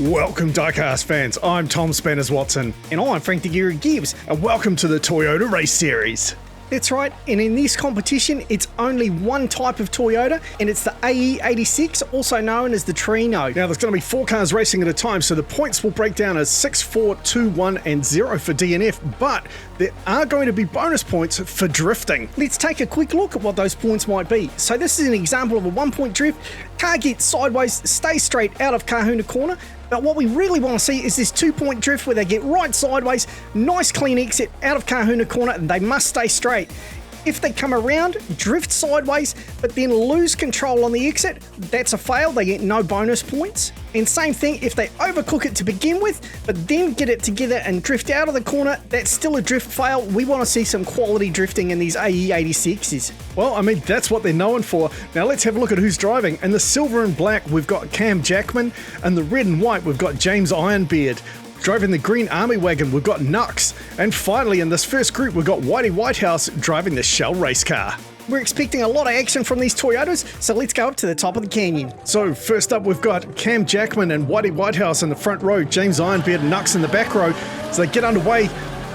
Welcome diecast fans, I'm Tom Spanners Watson. And I'm Frank the Gear Gibbs. And welcome to the Toyota Race Series. That's right, and in this competition, it's only one type of Toyota, and it's the AE86, also known as the Trueno. Now, there's going to be 4 cars racing at a time, so the points will break down as 6, 4, 2, 1, and 0 for DNF, but there are going to be bonus points for drifting. Let's take a quick look at what those points might be. So this is an example of a 1-point drift. Car gets sideways, stays straight out of Kahuna corner. But what we really want to see is this 2-point drift where they get right sideways, nice clean exit out of Kahuna corner, and they must stay straight. If they come around, drift sideways, but then lose control on the exit, that's a fail, they get no bonus points. And same thing, if they overcook it to begin with, but then get it together and drift out of the corner, that's still a drift fail. We want to see some quality drifting in these AE86s. Well, I mean, that's what they're known for. Now let's have a look at who's driving. In the silver and black, we've got Cam Jackman, and the red and white, we've got James Ironbeard. Driving the green army wagon, we've got Nux. And finally, in this first group, we've got Whitey Whitehouse driving the Shell race car. We're expecting a lot of action from these Toyotas, so let's go up to the top of the canyon. So first up, we've got Cam Jackman and Whitey Whitehouse in the front row, James Ironbeard and Nux in the back row. So they get underway.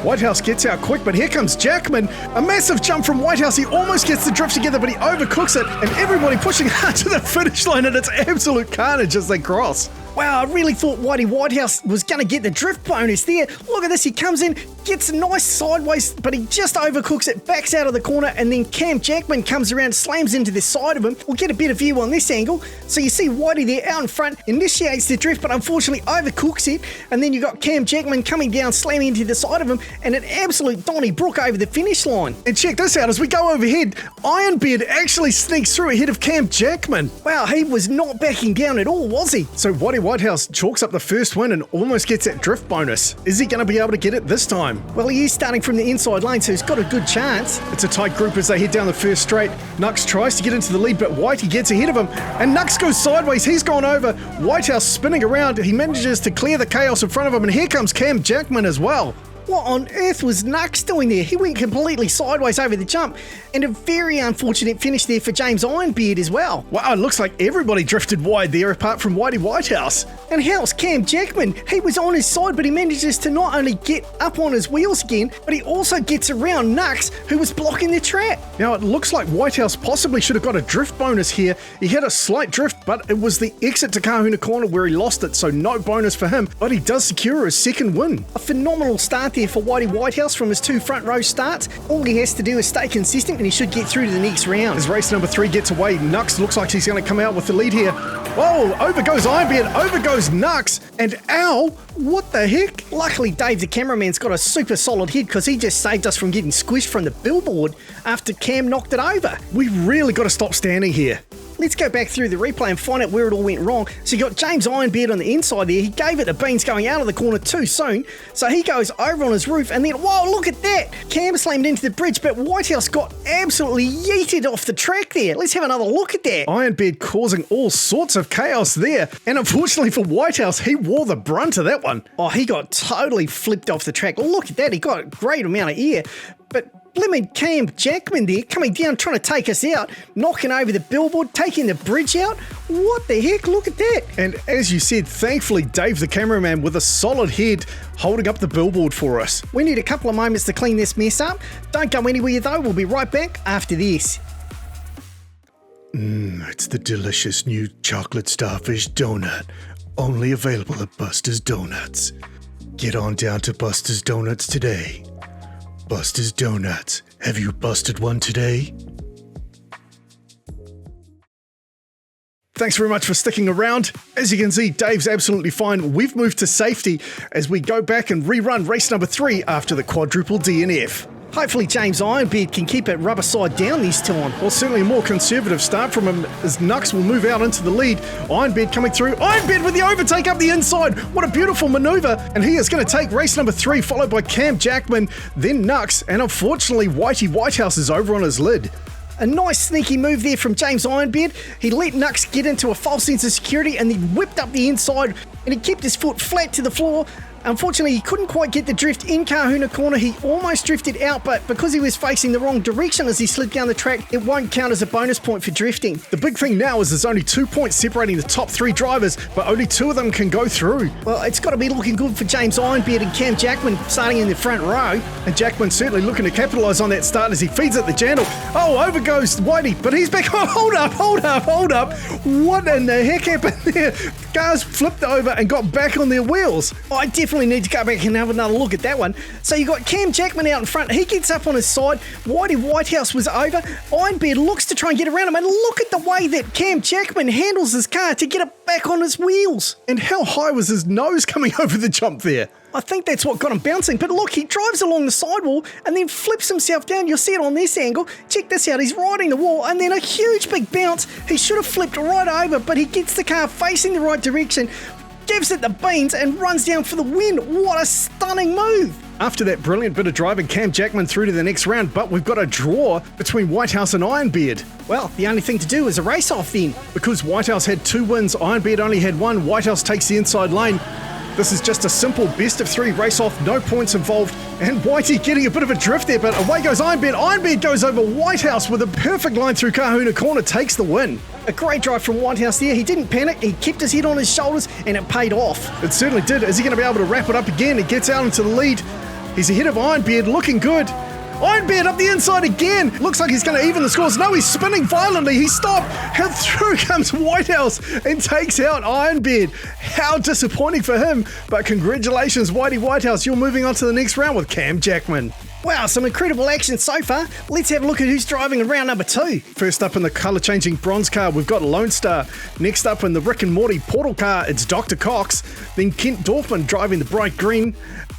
Whitehouse gets out quick, but here comes Jackman. A massive jump from Whitehouse. He almost gets the drift together, but he overcooks it, and everybody pushing hard to the finish line, and it's absolute carnage as they cross. Wow, I really thought Whitey Whitehouse was going to get the drift bonus there. Look at this, he comes in, gets a nice sideways, but he just overcooks it, backs out of the corner, and then Cam Jackman comes around, slams into the side of him. We'll get a better view on this angle. So you see Whitey there out in front, initiates the drift, but unfortunately overcooks it, and then you got Cam Jackman coming down, slamming into the side of him, and an absolute Donny Brook over the finish line. And check this out, as we go overhead, Ironbeard actually sneaks through ahead of Cam Jackman. Wow, he was not backing down at all, was he? So Whitey Whitehouse chalks up the first win and almost gets that drift bonus. Is he going to be able to get it this time? Well, he is starting from the inside lane, so he's got a good chance. It's a tight group as they head down the first straight. Nux tries to get into the lead, but Whitey gets ahead of him, and Nux goes sideways. He's gone over. Whitehouse spinning around. He manages to clear the chaos in front of him, and here comes Cam Jackman as well. What on earth was Nux doing there? He went completely sideways over the jump, and a very unfortunate finish there for James Ironbeard as well. Wow, it looks like everybody drifted wide there apart from Whitey Whitehouse. And how's Cam Jackman? He was on his side, but he manages to not only get up on his wheels again, but he also gets around Nux, who was blocking the track. Now, it looks like Whitehouse possibly should have got a drift bonus here. He had a slight drift, but it was the exit to Kahuna corner where he lost it, so no bonus for him, but he does secure his second win. A phenomenal start there for Whitey Whitehouse from his 2 front row starts. All he has to do is stay consistent and he should get through to the next round. As race number 3 gets away, Nux looks like he's going to come out with the lead here. Whoa, over goes Ironbeard, over goes Nux, and ow, what the heck? Luckily, Dave the cameraman's got a super solid hit because he just saved us from getting squished from the billboard after Cam knocked it over. We really got to stop standing here. Let's go back through the replay and find out where it all went wrong. So you got James Ironbeard on the inside there. He gave it the beans going out of the corner too soon. So he goes over on his roof and then, whoa, look at that. Cam slammed into the bridge, but Whitehouse got absolutely yeeted off the track there. Let's have another look at that. Ironbeard causing all sorts of chaos there. And unfortunately for Whitehouse, he wore the brunt of that one. Oh, he got totally flipped off the track. Look at that. He got a great amount of air. But blimmin' Cam Jackman there coming down trying to take us out, knocking over the billboard, taking the bridge out. What the heck? Look at that. And as you said, thankfully Dave the cameraman with a solid head holding up the billboard for us. We need a couple of moments to clean this mess up. Don't go anywhere though, we'll be right back after this. It's the delicious new chocolate starfish donut, only available at Buster's Donuts. Get on down to Buster's Donuts today. Buster's Donuts. Have you busted one today? Thanks very much for sticking around. As you can see, Dave's absolutely fine. We've moved to safety as we go back and rerun race number 3 after the quadruple DNF. Hopefully James Ironbeard can keep it rubber side down this time. Well, certainly a more conservative start from him as Nux will move out into the lead. Ironbeard coming through. Ironbeard with the overtake up the inside. What a beautiful maneuver. And he is going to take race number 3, followed by Cam Jackman, then Nux, and unfortunately Whitey Whitehouse is over on his lid. A nice sneaky move there from James Ironbeard. He let Nux get into a false sense of security and then whipped up the inside and he kept his foot flat to the floor. Unfortunately, he couldn't quite get the drift in Kahuna Corner. He almost drifted out, but because he was facing the wrong direction as he slid down the track, it won't count as a bonus point for drifting. The big thing now is there's only 2 points separating the top 3 drivers, but only 2 of them can go through. Well, it's got to be looking good for James Ironbeard and Cam Jackman starting in the front row. And Jackman certainly looking to capitalise on that start as he feeds it the channel. Oh, over goes Whitey, but he's back. Oh, hold up. What in the heck happened there? Cars flipped over and got back on their wheels. I definitely need to go back and have another look at that one. So you got Cam Jackman out in front. He gets up on his side. Whitey Whitehouse was over. Ironbeard looks to try and get around him. And look at the way that Cam Jackman handles his car to get it back on his wheels. And how high was his nose coming over the jump there? I think that's what got him bouncing. But look, he drives along the sidewall and then flips himself down. You'll see it on this angle. Check this out. He's riding the wall and then a huge big bounce. He should have flipped right over, but he gets the car facing the right direction, gives it the beans and runs down for the win. What a stunning move. After that brilliant bit of driving, Cam Jackman through to the next round, but we've got a draw between Whitehouse and Ironbeard. Well, the only thing to do is a race off then. Because Whitehouse had 2 wins, Ironbeard only had 1. Whitehouse takes the inside lane. This is just a simple best of 3 race off, no points involved, and Whitey getting a bit of a drift there, but away goes Ironbeard. Ironbeard goes over Whitehouse with a perfect line through Kahuna Corner, takes the win. A great drive from Whitehouse there. He didn't panic, he kept his head on his shoulders, and it paid off. It certainly did. Is he going to be able to wrap it up again? He gets out into the lead. He's ahead of Ironbeard, looking good. Ironbeard up the inside again. Looks like he's going to even the scores. No, he's spinning violently. He stopped. And through comes Whitehouse and takes out Ironbeard. How disappointing for him. But congratulations, Whitey Whitehouse. You're moving on to the next round with Cam Jackman. Wow, some incredible action so far. Let's have a look at who's driving in round number 2. First up in the colour-changing bronze car, we've got Lone Star. Next up in the Rick and Morty portal car, it's Dr. Cox. Then Kent Dorfman driving the bright green.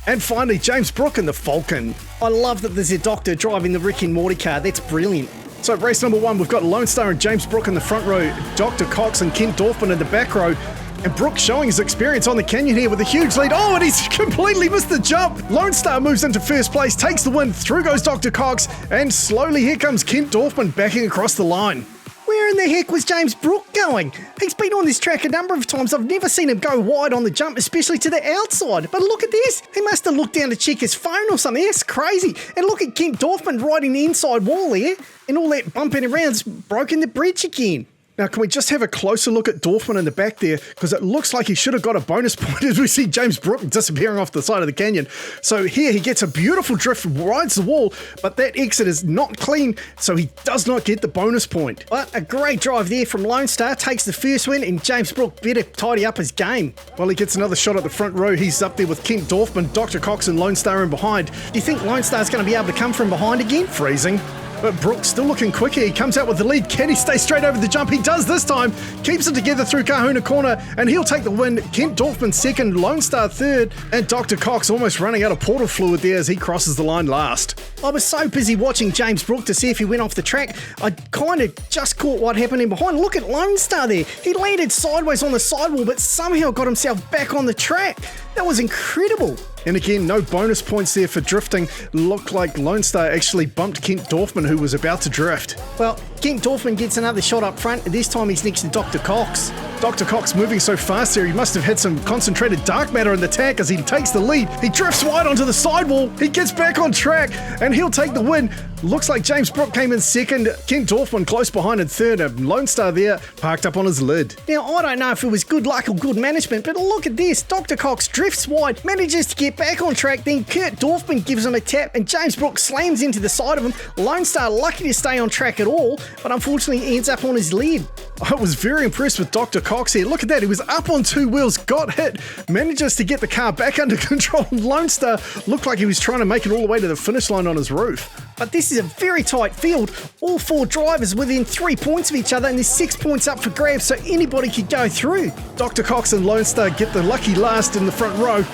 And finally, James Brook in the Falcon. I love that there's a doctor driving the Rick and Morty car. That's brilliant. So race number 1, we've got Lone Star and James Brook in the front row, Dr. Cox and Kent Dorfman in the back row. And Brook showing his experience on the canyon here with a huge lead. Oh, and he's completely missed the jump. Lone Star moves into first place, takes the win. Through goes Dr. Cox. And slowly here comes Kent Dorfman backing across the line. Where in the heck was James Brook going? He's been on this track a number of times. I've never seen him go wide on the jump, especially to the outside. But look at this. He must have looked down to check his phone or something. That's crazy. And look at Kent Dorfman riding the inside wall there. And all that bumping around's broken the bridge again. Now, can we just have a closer look at Dorfman in the back there? Because it looks like he should have got a bonus point as we see James Brook disappearing off the side of the canyon. So here he gets a beautiful drift, rides the wall, but that exit is not clean, so he does not get the bonus point. But a great drive there from Lone Star, takes the first win, and James Brook better tidy up his game. Well, he gets another shot at the front row. He's up there with Kent Dorfman, Dr. Cox and Lone Star in behind. Do you think Lone Star's going to be able to come from behind again? Freezing. But Brook still looking quick here. He comes out with the lead. Can he stay straight over the jump? He does this time. Keeps it together through Kahuna Corner, and he'll take the win. Kent Dorfman second, Lone Star third, and Dr. Cox almost running out of portal fluid there as he crosses the line last. I was so busy watching James Brook to see if he went off the track, I kind of just caught what happened in behind. Look at Lone Star there. He landed sideways on the sidewall, but somehow got himself back on the track. That was incredible. And again, no bonus points there for drifting. Looked like Lone Star actually bumped Kent Dorfman, who was about to drift. Well, Kent Dorfman gets another shot up front. This time he's next to Dr. Cox. Dr. Cox moving so fast there, he must have had some concentrated dark matter in the tank as he takes the lead. He drifts wide onto the sidewall. He gets back on track, and he'll take the win. Looks like James Brook came in second, Kent Dorfman close behind in third, and Lone Star there parked up on his lid. Now, I don't know if it was good luck or good management, but look at this. Dr. Cox drifts wide, manages to get back on track, then Kurt Dorfman gives him a tap, and James Brook slams into the side of him. Lone Star lucky to stay on track at all, but unfortunately ends up on his lid. I was very impressed with Dr. Cox here. Look at that. He was up on 2 wheels, got hit, manages to get the car back under control. Lone Star looked like he was trying to make it all the way to the finish line on his roof. But this is a very tight field. All 4 drivers within 3 points of each other, and there's 6 points up for grabs, so anybody could go through. Dr. Cox and Lone Star get the lucky last in the front row,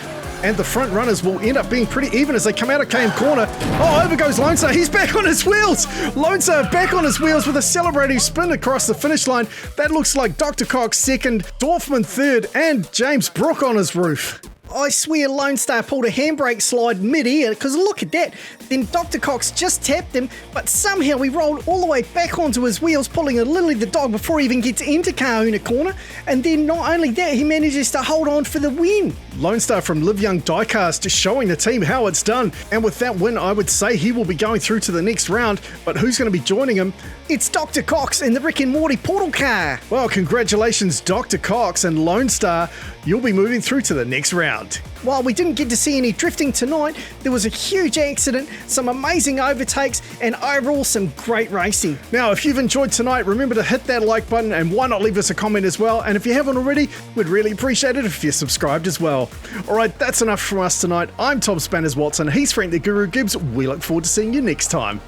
and the front runners will end up being pretty even as they come out of KM Corner. Oh, over goes Lone Star. He's back on his wheels. Lone Star back on his wheels with a celebrating spin across the finish line. That looks like Dr. Cox second, Dorfman third, and James Brook on his roof. I swear Lone Star pulled a handbrake slide mid-air, because look at that. Then Dr. Cox just tapped him, but somehow he rolled all the way back onto his wheels, pulling a Lily the dog before he even gets into Kahuna Corner. And then not only that, he manages to hold on for the win. Lone Star from Live Young Diecast showing the team how it's done. And with that win, I would say he will be going through to the next round. But who's going to be joining him? It's Dr. Cox in the Rick and Morty portal car. Well, congratulations, Dr. Cox and Lone Star. You'll be moving through to the next round. While we didn't get to see any drifting tonight, there was a huge accident, some amazing overtakes, and overall some great racing. Now, if you've enjoyed tonight, remember to hit that like button and why not leave us a comment as well. And if you haven't already, we'd really appreciate it if you subscribed as well. All right, that's enough from us tonight. I'm Tom Spanners Watson. He's Frank the Guru Gibbs. We look forward to seeing you next time.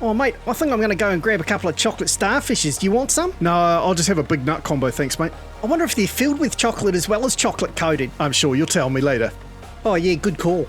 Oh, mate, I think I'm going to go and grab a couple of chocolate starfishes. Do you want some? No, I'll just have a big nut combo, thanks, mate. I wonder if they're filled with chocolate as well as chocolate coated. I'm sure you'll tell me later. Oh, yeah, good call.